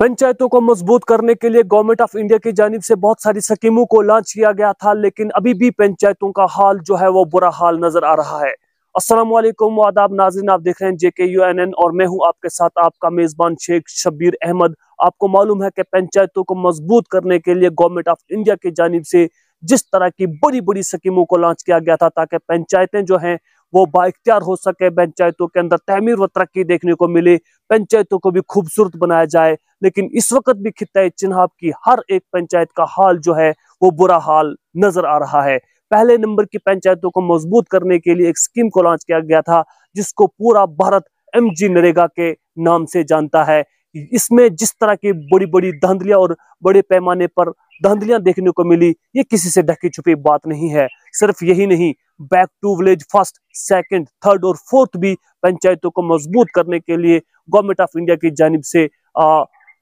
पंचायतों को मजबूत करने के लिए गवर्नमेंट ऑफ इंडिया की जानिब से बहुत सारी स्कीमों को लॉन्च किया गया था, लेकिन अभी भी पंचायतों का हाल जो है वो बुरा हाल नजर आ रहा है। अस्सलाम वालेकुम आदाब नाज़रीन, आप देख रहे हैं JKUNN और मैं हूं आपके साथ आपका मेजबान शेख शब्बीर अहमद। आपको मालूम है कि पंचायतों को मजबूत करने के लिए गवर्नमेंट ऑफ इंडिया की जानिब से जिस तरह की बड़ी बड़ी स्कीमों को लॉन्च किया गया था ताकि पंचायतें जो हैं वो बाइख्तियार हो सके, पंचायतों के अंदर तमीर व तरक्की देखने को मिले, पंचायतों को भी खूबसूरत बनाया जाए। लेकिन इस वक्त भी खित्ता चिन्हाब की हर एक पंचायत का हाल जो है वो बुरा हाल नजर आ रहा है। पहले नंबर की पंचायतों को मजबूत करने के लिए एक स्कीम को लॉन्च किया गया था जिसको पूरा भारत MG नरेगा के नाम से जानता है। इसमें जिस तरह की बड़ी बड़ी धांधलियां और बड़े पैमाने पर धांधलियां देखने को मिली, ये किसी से ढकी छुपी बात नहीं है। सिर्फ यही नहीं, back to village first, second, third और फोर्थ भी पंचायतों को मजबूत करने के लिए गवर्नमेंट ऑफ इंडिया की जानिब से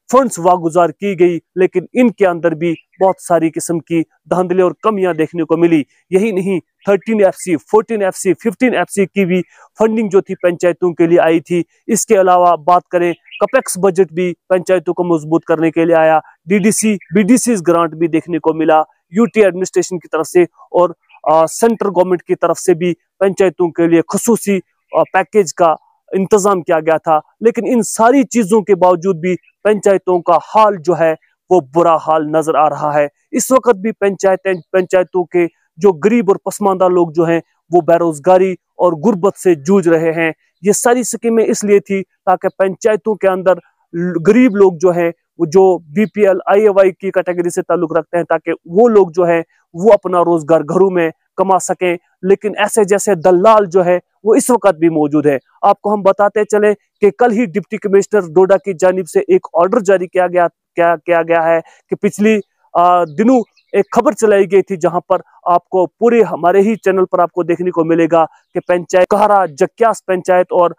फंड्स वागुजार की गई, लेकिन इनके अंदर भी बहुत सारी किस्म की धांधली और कमियां देखने को मिली। यही नहीं, 13FC, 14FC, 15FC की भी फंडिंग जो थी पंचायतों के लिए आई थी। इसके अलावा बात करें, कपेक्स बजट भी पंचायतों को मजबूत करने के लिए आया। DDC, BDC ग्रांट भी देखने को मिला UT एडमिनिस्ट्रेशन की तरफ से, और सेंट्रल गवर्नमेंट की तरफ से भी पंचायतों के लिए खुसूसी पैकेज का इंतजाम किया गया था। लेकिन इन सारी चीजों के बावजूद भी पंचायतों का हाल जो है वो बुरा हाल नजर आ रहा है। इस वक्त भी पंचायतों के जो गरीब और पसमानदा लोग जो हैं वो बेरोजगारी और गुर्बत से जूझ रहे हैं। ये सारी स्कीमें इसलिए थी ताकि पंचायतों के अंदर गरीब लोग जो हैं, वो जो BPL IAY की कैटेगरी से ताल्लुक रखते हैं, ताकि वो लोग जो है वो अपना रोजगार घरों में कमा सकें। लेकिन ऐसे जैसे दलाल जो है वो इस वक्त भी मौजूद है। आपको हम बताते चले कि कल ही डिप्टी कमिश्नर डोडा की जानिब से एक ऑर्डर जारी किया गया है कि पिछली दिनों एक खबर चलाई गई थी जहां पर आपको पूरे हमारे ही चैनल पर आपको देखने को मिलेगा कि पंचायत कहरा जक्यास पंचायत और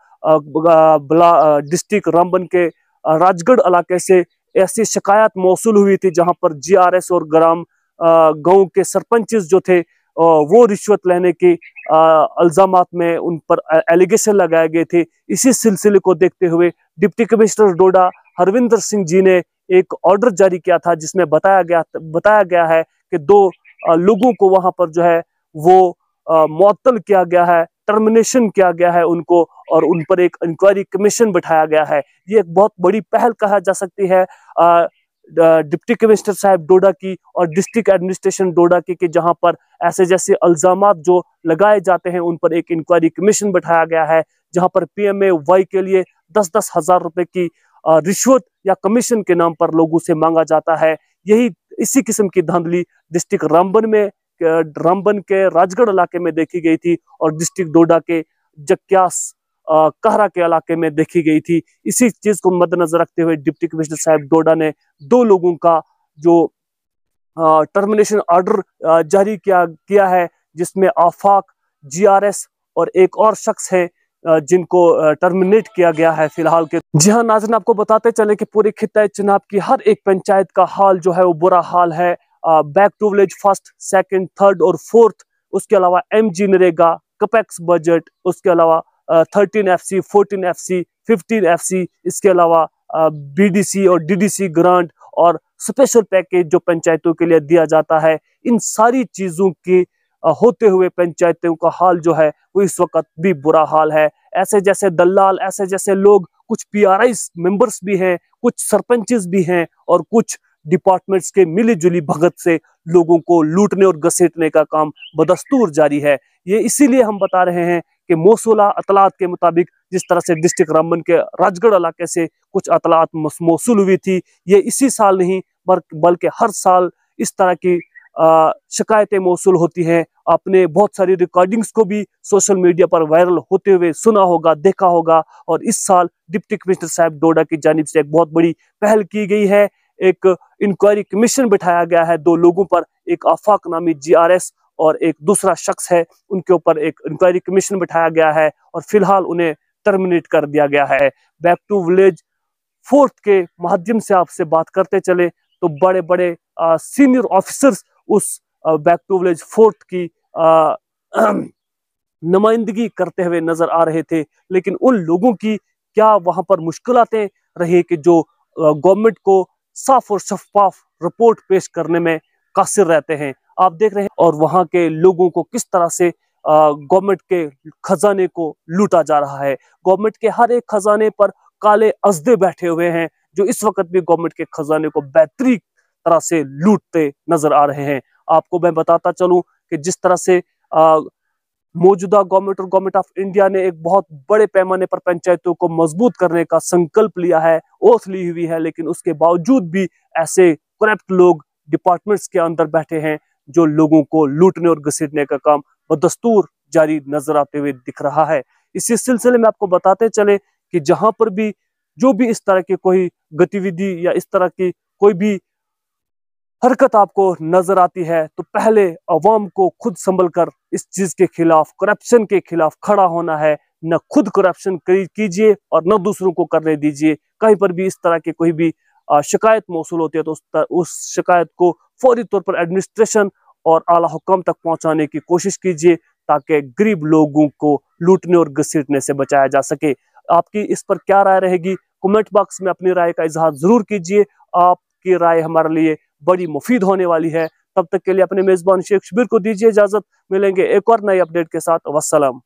डिस्ट्रिक्ट रामबन के राजगढ़ इलाके से ऐसी शिकायत मौसूल हुई थी जहां पर GRS और गांव के सरपंचेस जो थे वो रिश्वत लेने के इल्जामात में उन पर एलिगेशन लगाए गए थे। इसी सिलसिले को देखते हुए डिप्टी कमिश्नर डोडा हरविंदर सिंह जी ने एक ऑर्डर जारी किया था जिसमें बताया गया है कि 2 लोगों को वहां पर जो है वो मुअत्तल किया गया है, टर्मिनेशन किया गया है उनको, और उन पर एक इंक्वायरी कमीशन बिठाया गया है। ये एक बहुत बड़ी पहल कहा जा सकती है डिप्टी कमिश्नर साहब डोडा की और डिस्ट्रिक्ट एडमिनिस्ट्रेशन डोडा की, जहां पर ऐसे जैसे इल्जामात जो लगाए जाते हैं उन पर एक इंक्वायरी कमीशन बिठाया गया है, जहां पर PMAY के लिए 10-10 हजार रुपए की रिश्वत या कमीशन के नाम पर लोगों से मांगा जाता है। इसी किस्म की धांधली डिस्ट्रिक्ट रामबन के राजगढ़ इलाके में देखी गई थी और डिस्ट्रिक्ट डोडा के जक्यास कहरा के इलाके में देखी गई थी। इसी चीज को मद्देनजर रखते हुए डिप्टी कमिश्नर साहब डोडा ने 2 लोगों का जो टर्मिनेशन ऑर्डर जारी किया है, जिसमें आफाक, GRS और एक और शख्स है जिनको टर्मिनेट किया गया है फिलहाल के। जी हाँ नाज़रीन, आपको बताते चले कि पूरे खित्ता चिनाब की हर एक पंचायत का हाल जो है वो बुरा हाल है। Back to village first, second, third और फोर्थ, उसके अलावा MG नरेगा, कपेक्स बजट, उसके अलावा 13FC, 14FC, 15FC, इसके अलावा BDC और DDC ग्रांट और स्पेशल पैकेज जो पंचायतों के लिए दिया जाता है। इन सारी चीजों के होते हुए पंचायतों का हाल जो है वो इस वक्त भी बुरा हाल है। ऐसे जैसे दलाल, ऐसे जैसे लोग, कुछ PRI मेंबर्स भी हैं, कुछ सरपंचेस भी हैं और कुछ डिपार्टमेंट्स के मिली जुली भगत से लोगों को लूटने और घसीटने का काम बदस्तूर जारी है। ये इसीलिए हम बता रहे हैं कि मौसूला अतलात के मुताबिक जिस तरह से डिस्ट्रिक्ट रामबन के राजगढ़ इलाके से कुछ अतलात मौसूल हुई थी, ये इसी साल नहीं बल्कि हर साल इस तरह की शिकायतें मौसूल होती हैं। आपने बहुत सारी रिकॉर्डिंग्स को भी सोशल मीडिया पर वायरल होते हुए सुना होगा, देखा होगा। और इस साल डिप्टी कमिश्नर साहब डोडा की जानिब से एक बहुत बड़ी पहल की गई है। एक इंक्वायरी कमीशन बिठाया गया है 2 लोगों पर, एक आफाक नामी GRS और एक दूसरा शख्स है, उनके ऊपर एक इंक्वायरी कमीशन बिठाया गया है और फिलहाल उन्हें टर्मिनेट कर दिया गया है। बैक टू विलेज फोर्थ के माध्यम से आपसे बात करते चले तो बड़े बड़े सीनियर ऑफिसर्स उस बैक टू विलेज फोर्थ की नुमाइंदगी करते हुए नजर आ रहे थे। लेकिन उन लोगों की क्या वहां पर मुश्किलातें रही कि जो गवर्नमेंट को साफ और शफाफ रिपोर्ट पेश करने में कासिर रहते हैं। आप देख रहे हैं और वहां के लोगों को किस तरह से गवर्नमेंट के खजाने को लूटा जा रहा है। गवर्नमेंट के हर एक खजाने पर काले अजदे बैठे हुए हैं जो इस वक्त भी गवर्नमेंट के खजाने को बेहतरीन तरह से लूटते नजर आ रहे हैं। आपको मैं बताता चलूं कि जिस तरह से मौजूदा गवर्नमेंट और गवर्नमेंट ऑफ इंडिया ने एक बहुत बड़े पैमाने पर पंचायतों को मजबूत करने का संकल्प लिया है, ओथ ली हुई है, लेकिन उसके बावजूद भी ऐसे करप्ट लोग डिपार्टमेंट्स के अंदर बैठे हैं जो लोगों को लूटने और घसीटने का काम बदस्तूर जारी नजर आते हुए दिख रहा है। इसी सिलसिले में आपको बताते चले कि जहां पर भी जो भी इस तरह की कोई गतिविधि या इस तरह की कोई भी हरकत आपको नजर आती है तो पहले अवाम को खुद संभल कर इस चीज के खिलाफ, करप्शन के खिलाफ खड़ा होना है। न खुद करप्शन कीजिए और न दूसरों को करने दीजिए। कहीं पर भी इस तरह की कोई भी शिकायत मौसूल होती है तो उस शिकायत को फौरी तौर पर एडमिनिस्ट्रेशन और आला हुक्म तक पहुंचाने की कोशिश कीजिए ताकि गरीब लोगों को लूटने और घसीटने से बचाया जा सके। आपकी इस पर क्या राय रहेगी? कमेंट बॉक्स में अपनी राय का इजहार जरूर कीजिए। आपकी राय हमारे लिए बड़ी मुफीद होने वाली है। तब तक के लिए अपने मेजबान शेख शबीर को दीजिए इजाजत। मिलेंगे एक और नई अपडेट के साथ। वस्सलाम।